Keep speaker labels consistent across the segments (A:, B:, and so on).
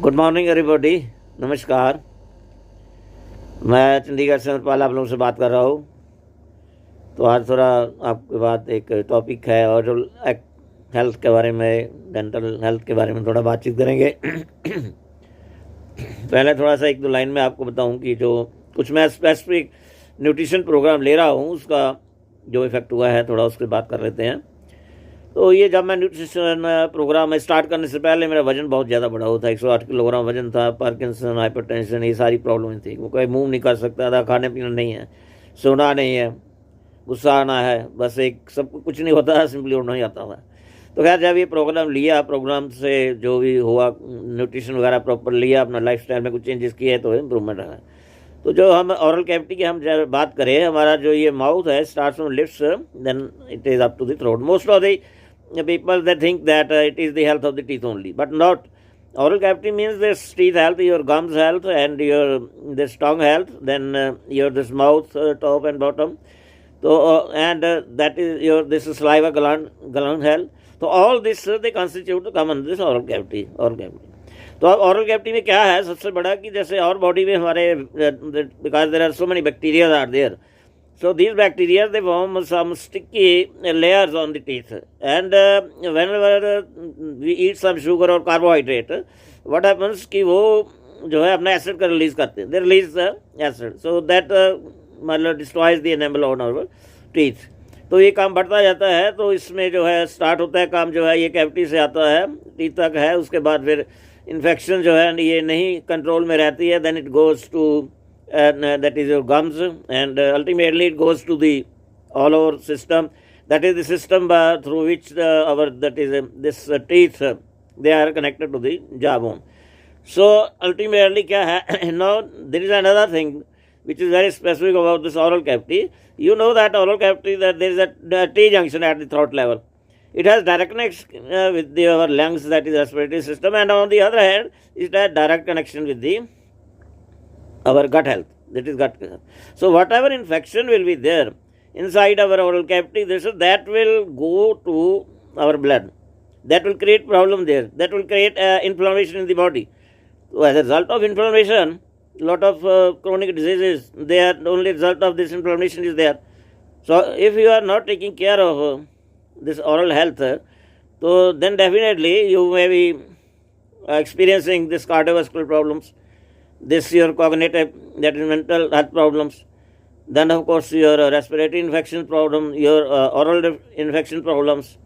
A: Good morning everybody. नमस्कार। मैं चंडीगढ़ से अमरपाल आप लोगों से बात कर रहा हूँ। तो आज थोड़ा आपके बात एक टॉपिक है और जो हेल्थ के बारे में, डेंटल हेल्थ के बारे में थोड़ा बातचीत करेंगे। पहले थोड़ा सा एक दो लाइन में आपको बताऊं कि जो कुछ मैं स्पेसिफिक न्यूट्रिशन प्रोग्राम ले रहा हूँ उसका जो इफ़ेक्ट हुआ है थोड़ा उसकी बात कर लेते हैं। तो ये जब मैं न्यूट्रिशन प्रोग्राम स्टार्ट करने से पहले मेरा वजन बहुत ज़्यादा बढ़ा हुआ था। 108 किलोग्राम वजन था। पार्किंसन, हाइपरटेंशन, ये सारी प्रॉब्लम थी। वो कोई मूव नहीं कर सकता था, खाने पीना नहीं है, सोना नहीं है, गुस्सा आना है, बस एक सब कुछ नहीं होता है, सिंपली उड़ना ही आता था। तो खैर जब ये प्रोग्राम लिया, प्रोग्राम से जो भी हुआ, न्यूट्रिशन वगैरह प्रॉपर लिया, अपना लाइफस्टाइल में कुछ चेंजेस किए तो इम्प्रूवमेंट रहा। तो जो हम ऑरल कैविटी की हम जब बात करें, हमारा जो ये माउथ है starts from lips, then it is up to the throat. Most of the people they think that it is the health of the teeth only, but not. Oral cavity means this teeth health, your gums health, and your this tongue health, then your this mouth top and bottom. So and that is your this saliva gland health. तो all this they constitute to come under this oral cavity. तो अब oral cavity में क्या है सबसे बड़ा कि जैसे और बॉडी में हमारे because there are so many bacteria are there. So these bacteria they form some sticky layers on the teeth, and whenever we eat some sugar or carbohydrate, what happens कि वो जो है अपना एसिड का release करते हैं, they release the acid, so that मतलब destroys the enamel on our teeth. तो ये काम बढ़ता जाता है। तो इसमें जो है स्टार्ट होता है काम जो है ये कैविटी से आता है, टीथ तक है, उसके बाद फिर इन्फेक्शन जो है ये नहीं कंट्रोल में रहती है, then it goes to and that is your gums, and ultimately it goes to the all over system, that is the system through which our that is this teeth they are connected to the jawbone. So ultimately kya hai now there is another thing which is very specific about this oral cavity. You know that oral cavity, that there is a T junction at the throat level. It has direct connection with our lungs, that is respiratory system, and on the other hand it has direct connection with the our gut health, that is gut health. So whatever infection will be there inside our oral cavity, that will go to our blood, that will create problem there, that will create inflammation in the body. So as a result of inflammation, lot of chronic diseases, they are only result of this inflammation is there. So if you are not taking care of this oral health, so then definitely you may be experiencing this cardiovascular problems, this your cognitive, that is mental health problems, then of course your respiratory infection problem, your oral infection problems,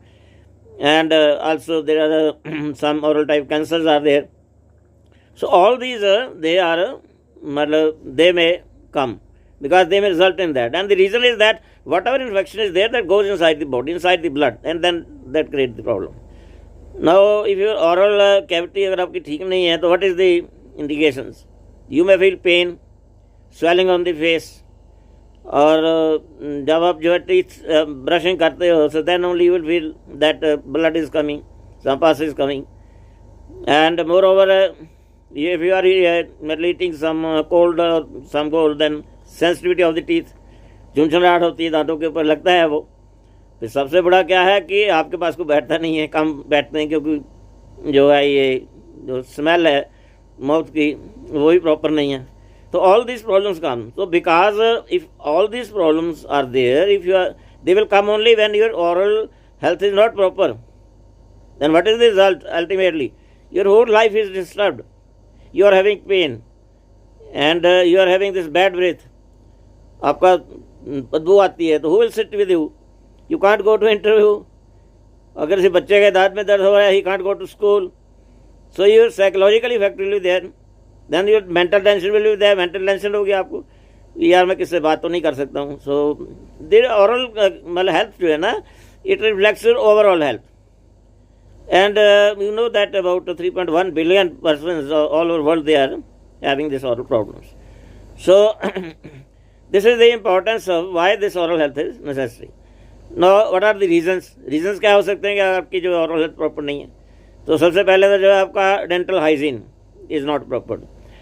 A: and also there are some oral type cancers are there. So all these they may come because they may result in that, and the reason is that whatever infection is there, that goes inside the body, inside the blood, and then that creates the problem. Now if your oral cavity अगर आपकी ठीक नहीं है, तो what is the indications? You may feel pain, swelling on the face, और जब आप जो है टीथ ब्रशिंग करते हो, so then only you will feel that blood is coming, some pus is coming, and moreover if you are eating some cold or some cold, then sensitivity of the teeth, झुंझुनाहट होती है दांतों के ऊपर, लगता है वो। फिर सबसे बड़ा क्या है कि आपके पास को बैठता नहीं है, कम बैठते हैं, क्योंकि जो है ये जो स्मेल है माउथ की वो भी प्रॉपर नहीं है। तो ऑल दिस प्रॉब्लम्स कम। तो because if all this problems are there, if you are, they will come only when your oral health is not proper, then what is the result? Ultimately your whole life is disturbed, you are having pain, and you are having this bad breath, आपका बदबू आती है, तो who will sit with you? You can't go to interview. अगर किसी बच्चे के दांत में दर्द हो रहा है, he can't go to school. So your psychological effect will be there, then your mental tension will be there. mental tension होगी आपको, यार मैं किससे बात तो नहीं कर सकता हूँ. So the oral मतलब health जो है ना, it reflects your overall health, and you know that about 3.1 billion persons all over world they are having this oral problems. So this is the importance of why this oral health is necessary. Now what are the reasons क्या हो सकते हैं कि आपकी जो oral health proper नहीं है? तो सबसे पहले तो जो है आपका dental hygiene is not proper.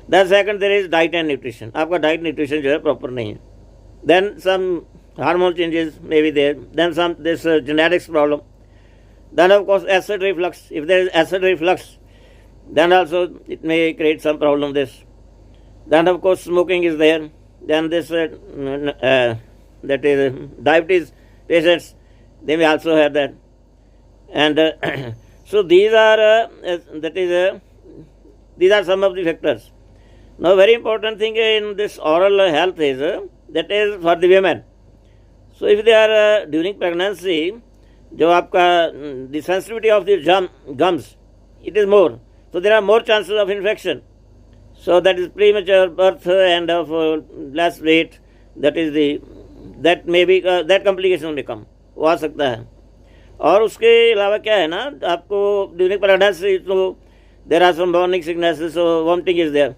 A: Then second there is diet and nutrition, आपका डाइट न्यूट्रिशन जो है प्रॉपर नहीं है. Then some hormone changes may be there, then some this genetics problem, then of course acid reflux. If there is acid reflux, then also it may create some problem. This, then of course smoking is there. Then this that is diabetes patients, they may also have that. And so these are these are some of the factors. Now very important thing in this oral health is that is for the women. So if they are during pregnancy, जो आपका the sensitivity of the gums, it is more, so there are more chances of infection. So that is premature birth and of less weight, that is the that may be that complication may come, वो आ सकता है. और उसके अलावा क्या है ना, आपको ड्यूरिंग प्रेगनेंसी तो there are some morning sicknesses, so vomiting is there.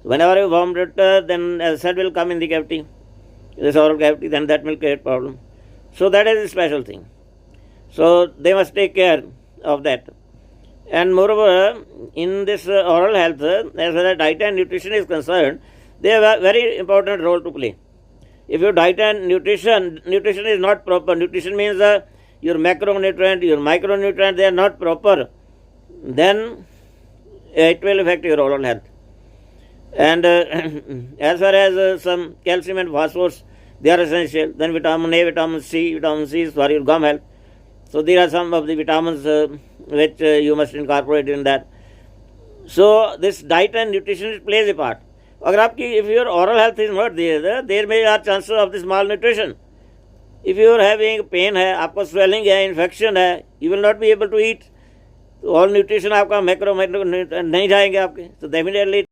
A: Whenever you vomit, then acid will come in the cavity, this oral cavity, then that will create problem. So that is a special thing. So they must take care of that. And moreover, in this oral health, as far as diet and nutrition is concerned, they have a very important role to play. If your diet and nutrition is not proper, nutrition means your macronutrient, your micronutrient, they are not proper, then it will affect your oral health. And as far as some calcium and phosphorus, they are essential. Then vitamin A, vitamin C is for your gum health. So there are some of the vitamins which you must incorporate in that. So this diet and nutrition plays a part. अगर आपकी if your oral health is not there may are chances of this malnutrition. If you are having pain है, आपको swelling है, infection है, you will not be able to eat. तो all nutrition आपका macro नहीं जाएंगे आपके, so definitely